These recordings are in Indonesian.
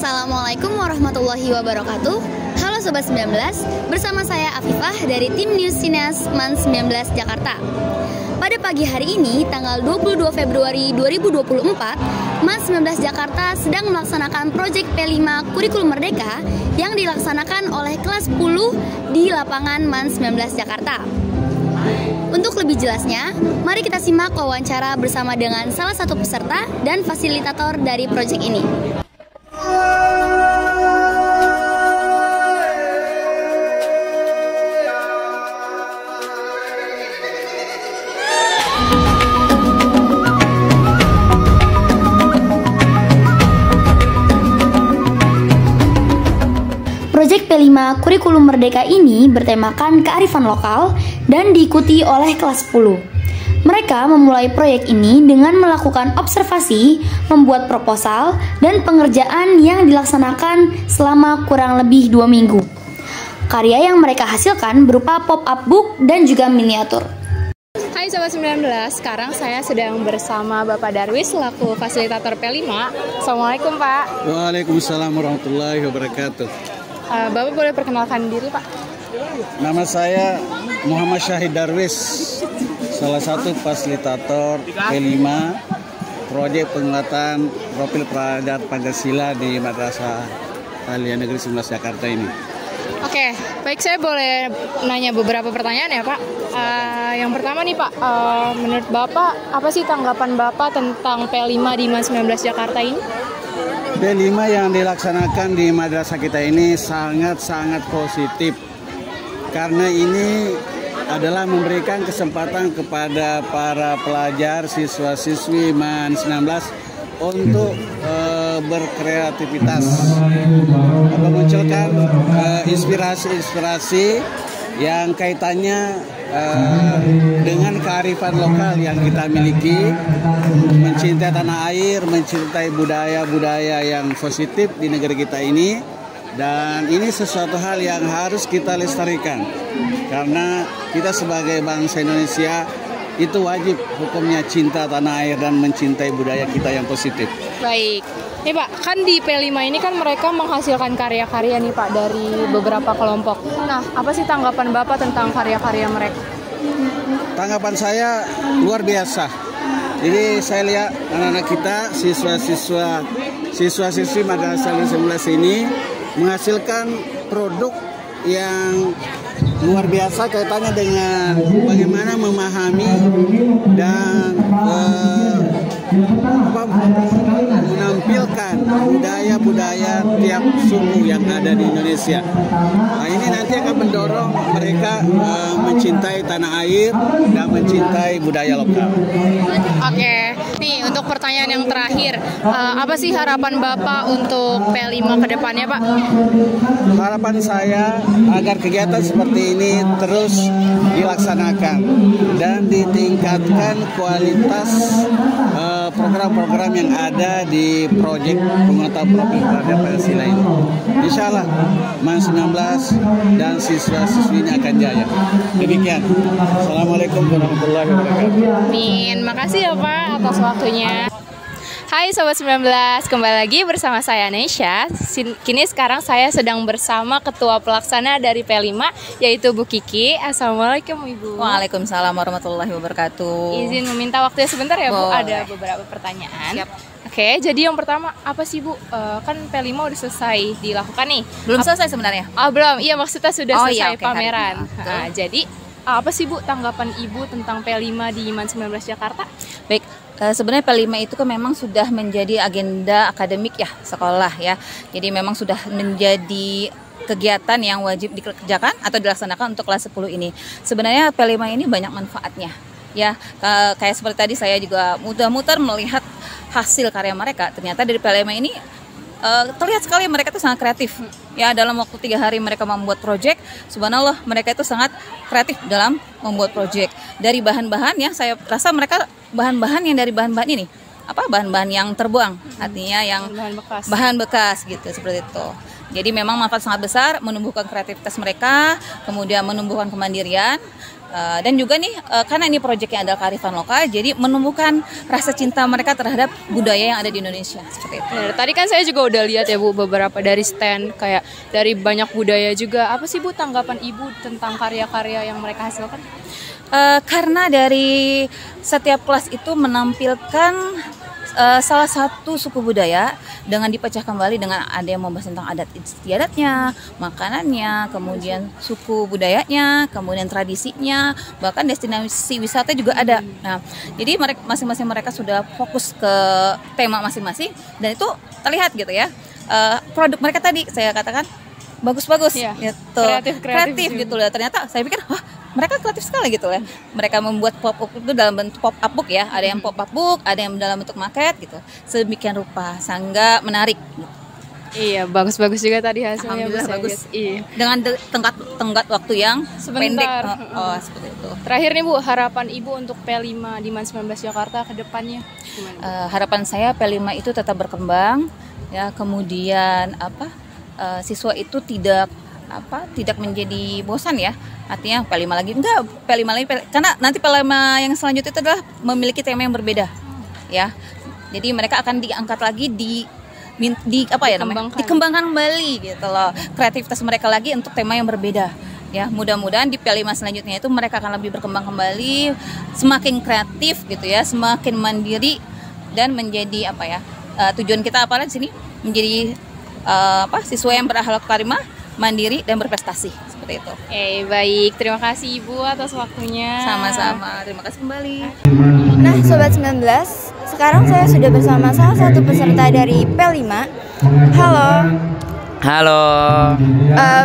Assalamualaikum warahmatullahi wabarakatuh. Halo Sobat 19, bersama saya Afifah dari tim News Sineas MAN 19 Jakarta. Pada pagi hari ini, tanggal 22 Februari 2024, MAN 19 Jakarta sedang melaksanakan proyek P5 Kurikulum Merdeka yang dilaksanakan oleh kelas 10 di lapangan MAN 19 Jakarta. Untuk lebih jelasnya, mari kita simak wawancara bersama dengan salah satu peserta dan fasilitator dari proyek ini. Proyek P5 Kurikulum Merdeka ini bertemakan kearifan lokal dan diikuti oleh kelas 10. Mereka memulai proyek ini dengan melakukan observasi, membuat proposal, dan pengerjaan yang dilaksanakan selama kurang lebih 2 minggu. Karya yang mereka hasilkan berupa pop-up book dan juga miniatur. Hai Sobat 19, sekarang saya sedang bersama Bapak Darwis selaku fasilitator P5. Assalamualaikum Pak. Waalaikumsalam warahmatullahi wabarakatuh. Bapak boleh perkenalkan diri Pak? Nama saya Muhammad Syahid Darwis, salah satu fasilitator P5 proyek penguatan profil pelajar Pancasila di Madrasah Aliyah Negeri 11 Jakarta ini. Oke, baik, saya boleh nanya beberapa pertanyaan ya Pak. Yang pertama nih Pak, menurut Bapak apa sih tanggapan Bapak tentang P5 di MAN 19 Jakarta ini? P5 yang dilaksanakan di madrasah kita ini sangat-sangat positif, karena ini adalah memberikan kesempatan kepada para pelajar, siswa-siswi MAN 19 untuk berkreativitas, memunculkan inspirasi-inspirasi yang kaitannya dengan kearifan lokal yang kita miliki, mencintai tanah air, mencintai budaya-budaya yang positif di negeri kita ini. Dan ini sesuatu hal yang harus kita lestarikan, karena kita sebagai bangsa Indonesia itu wajib hukumnya cinta tanah air dan mencintai budaya kita yang positif. Baik, nih Pak, kan di P5 ini kan mereka menghasilkan karya-karya nih Pak dari beberapa kelompok. Nah, apa sih tanggapan Bapak tentang karya-karya mereka? Tanggapan saya luar biasa. Jadi saya lihat anak-anak kita, siswa-siswi Madrasah 11 ini menghasilkan produk yang luar biasa kaitannya dengan bagaimana memahami dan menampilkan budaya-budaya tiap suku yang ada di Indonesia. Nah, ini nanti akan mendorong mereka mencintai tanah air dan mencintai budaya lokal. Oke, nih untuk pertanyaan yang terakhir, apa sih harapan Bapak untuk P5 ke depannya Pak? Harapan saya agar kegiatan seperti ini terus dilaksanakan dan ditingkatkan kualitas program-program yang ada di proyek penguatan profil pelajar Pancasila ini. Insya Allah MAN 19 dan siswa-siswinya akan jaya. Demikian. Assalamualaikum warahmatullahi wabarakatuh. Amin. Makasih ya Pak atas waktunya. Hai Sobat 19, kembali lagi bersama saya Nesha. Kini sekarang saya sedang bersama Ketua Pelaksana dari P5, yaitu Bu Kiki. Assalamualaikum Ibu. Waalaikumsalam warahmatullahi wabarakatuh. Izin meminta waktunya sebentar ya Bu, Boleh. ada beberapa pertanyaan. Siap. Oke, jadi yang pertama apa sih Bu? Kan P5 udah selesai dilakukan nih. Belum selesai sebenarnya? Belum, iya maksudnya sudah selesai oke, pameran. hari ini. Nah, jadi apa sih Bu tanggapan Ibu tentang P5 di MAN 19 Jakarta? Baik, sebenarnya P5 itu kan memang sudah menjadi agenda akademik ya, sekolah ya. Jadi memang sudah menjadi kegiatan yang wajib dikerjakan atau dilaksanakan untuk kelas 10 ini. Sebenarnya P5 ini banyak manfaatnya. Ya, kayak seperti tadi saya juga muter-muter melihat hasil karya mereka. Ternyata dari P5 ini terlihat sekali mereka itu sangat kreatif. Ya, dalam waktu 3 hari mereka membuat proyek. Subhanallah, mereka itu sangat kreatif dalam membuat proyek. Dari bahan-bahan ya, saya rasa mereka bahan-bahan yang dari bahan-bahan ini bahan-bahan yang terbuang, artinya yang bahan bekas gitu, seperti itu. Jadi memang manfaat sangat besar, menumbuhkan kreativitas mereka, kemudian menumbuhkan kemandirian, Dan juga nih karena ini proyeknya adalah kearifan lokal, jadi menumbuhkan rasa cinta mereka terhadap budaya yang ada di Indonesia seperti itu. Tadi kan saya juga udah lihat ya Bu, beberapa dari stand kayak dari banyak budaya juga. Apa sih Bu tanggapan Ibu tentang karya-karya yang mereka hasilkan? Karena dari setiap kelas itu menampilkan salah satu suku budaya dengan dipecah kembali, dengan ada yang membahas tentang adat istiadatnya, makanannya, kemudian suku budayanya, kemudian tradisinya, bahkan destinasi wisata juga ada. Nah, jadi masing-masing mereka sudah fokus ke tema masing-masing dan itu terlihat gitu ya. Produk mereka tadi saya katakan bagus-bagus, gitu, kreatif gitu loh. Ternyata saya pikir, wah mereka kreatif sekali gitu ya. Mereka membuat pop-up itu dalam bentuk pop-up book ya. Ada yang pop-up book, ada yang dalam bentuk maket gitu. Sedemikian rupa, sehingga menarik. Gitu. Iya, bagus-bagus juga tadi hasilnya. Alhamdulillah bagus. Iya. Dengan tenggat waktu yang pendek. Seperti itu. Terakhir nih Bu, harapan Ibu untuk P5 di MAN 19 Jakarta ke depannya gimana? Harapan saya P5 itu tetap berkembang ya. Kemudian siswa itu tidak menjadi bosan ya. Artinya P5 lagi karena nanti P5 yang selanjutnya itu adalah memiliki tema yang berbeda ya. Jadi mereka akan diangkat lagi dikembangkan kembali gitu loh, kreativitas mereka lagi untuk tema yang berbeda ya. Mudah-mudahan di P5 selanjutnya itu mereka akan lebih berkembang kembali, semakin kreatif gitu ya, semakin mandiri dan menjadi tujuan kita di sini menjadi siswa yang berakhlak karimah, mandiri dan berprestasi seperti itu. Baik, terima kasih Ibu atas waktunya. Sama-sama, terima kasih kembali. Nah, Sobat 19, sekarang saya sudah bersama salah satu peserta dari P5. Halo. Halo.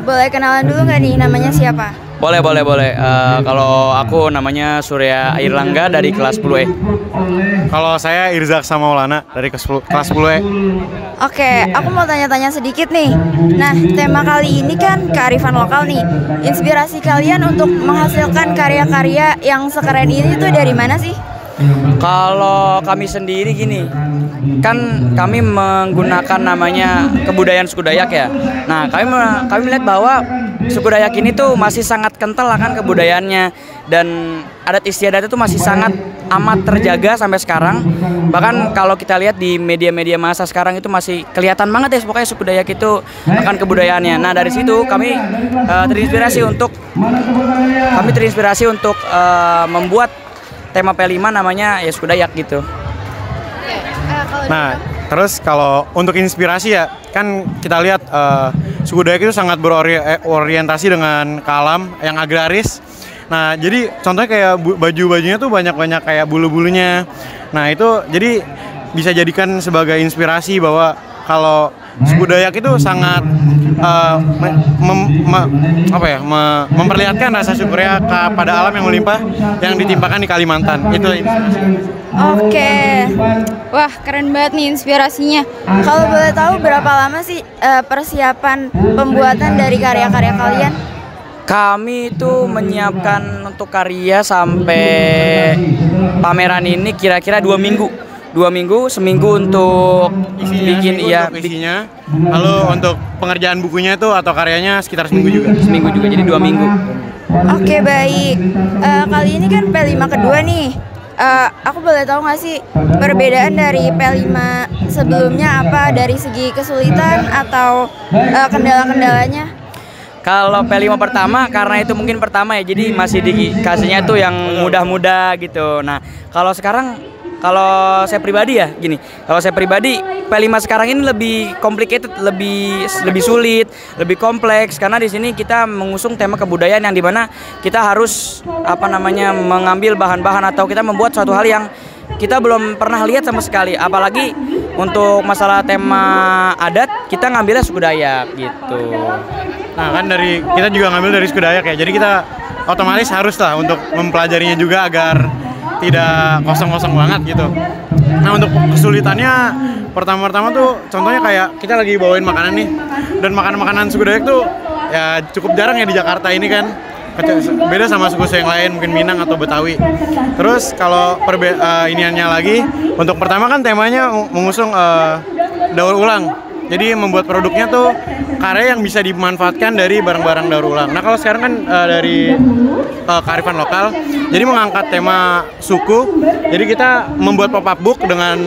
Boleh kenalan dulu nggak nih, namanya siapa? Boleh. Kalau aku namanya Surya Airlangga dari kelas 10E. Kalau saya Irzak Maulana dari kelas 10E. Oke, aku mau tanya-tanya sedikit nih. Nah, tema kali ini kan kearifan lokal nih. Inspirasi kalian untuk menghasilkan karya-karya yang sekeren ini tuh dari mana sih? Kalau kami sendiri gini, kan kami menggunakan namanya kebudayaan suku Dayak ya. Nah, kami melihat bahwa suku Dayak ini tuh masih sangat kental akan kebudayaannya, dan adat istiadat itu masih sangat amat terjaga sampai sekarang. Bahkan kalau kita lihat di media-media massa sekarang itu masih kelihatan banget ya pokoknya suku Dayak itu akan kebudayaannya. Nah, dari situ kami terinspirasi untuk membuat tema P5 namanya ya suku Dayak gitu. Nah, terus kalau untuk inspirasi ya, kan kita lihat suku Dayak itu sangat berorientasi dengan alam yang agraris. Nah, jadi contohnya kayak baju-bajunya tuh banyak-banyak kayak bulu-bulunya. Nah, itu jadi bisa jadikan sebagai inspirasi bahwa kalau suku Dayak itu sangat memperlihatkan rasa syukurnya pada alam yang melimpah yang ditimpakan di Kalimantan. Itu Oke. Wah, keren banget nih inspirasinya. Kalau boleh tahu berapa lama sih persiapan pembuatan dari karya-karya kalian? Kami itu menyiapkan untuk karya sampai pameran ini kira-kira 2 minggu. 2 minggu, seminggu untuk bikin isinya. Lalu untuk pengerjaan bukunya itu atau karyanya sekitar seminggu juga. Seminggu juga, jadi 2 minggu. Oke, baik. Kali ini kan P5 kedua nih. Aku boleh tahu nggak sih perbedaan dari P5 sebelumnya apa dari segi kesulitan atau kendala-kendalanya? Kalau P5 pertama, karena itu mungkin pertama ya, jadi masih dikasihnya tuh yang mudah-mudah gitu. Nah, kalau sekarang, kalau saya pribadi P5 sekarang ini lebih complicated, lebih sulit, lebih kompleks, karena di sini kita mengusung tema kebudayaan yang dimana kita harus mengambil bahan-bahan atau kita membuat suatu hal yang kita belum pernah lihat sama sekali. Apalagi untuk masalah tema adat, kita ngambilnya suku Dayak gitu. Nah, kan kita juga ngambil dari suku Dayak ya. Jadi kita otomatis harus lah untuk mempelajarinya juga agar tidak kosong-kosong banget gitu. Nah, untuk kesulitannya pertama-tama tuh contohnya kayak kita lagi bawain makanan nih, dan makanan suku Dayak tuh ya cukup jarang ya di Jakarta ini kan. Beda sama suku-suku yang lain, mungkin Minang atau Betawi. Terus kalau iniannya lagi, untuk pertama kan temanya mengusung daur ulang. Jadi membuat produknya tuh karya yang bisa dimanfaatkan dari barang-barang daur ulang. Nah kalau sekarang kan dari kearifan lokal, jadi mengangkat tema suku. Jadi kita membuat pop-up book dengan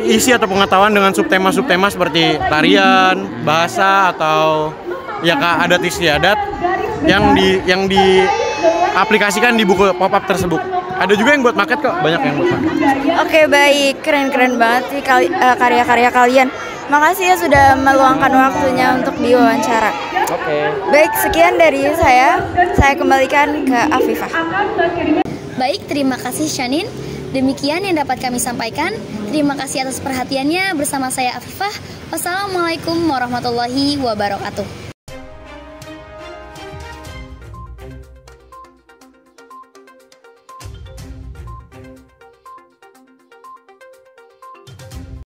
isi atau pengetahuan dengan subtema-subtema seperti tarian, bahasa, atau ya adat istiadat yang diaplikasikan di buku pop-up tersebut. Ada juga yang buat market kok, banyak yang buat market. Oke, baik, keren-keren banget sih karya-karya kalian. Makasih ya sudah meluangkan waktunya untuk diwawancara. Oke. Baik, sekian dari saya kembalikan ke Afifah. Baik, terima kasih Shanin. Demikian yang dapat kami sampaikan. Terima kasih atas perhatiannya bersama saya Afifah. Wassalamualaikum warahmatullahi wabarakatuh.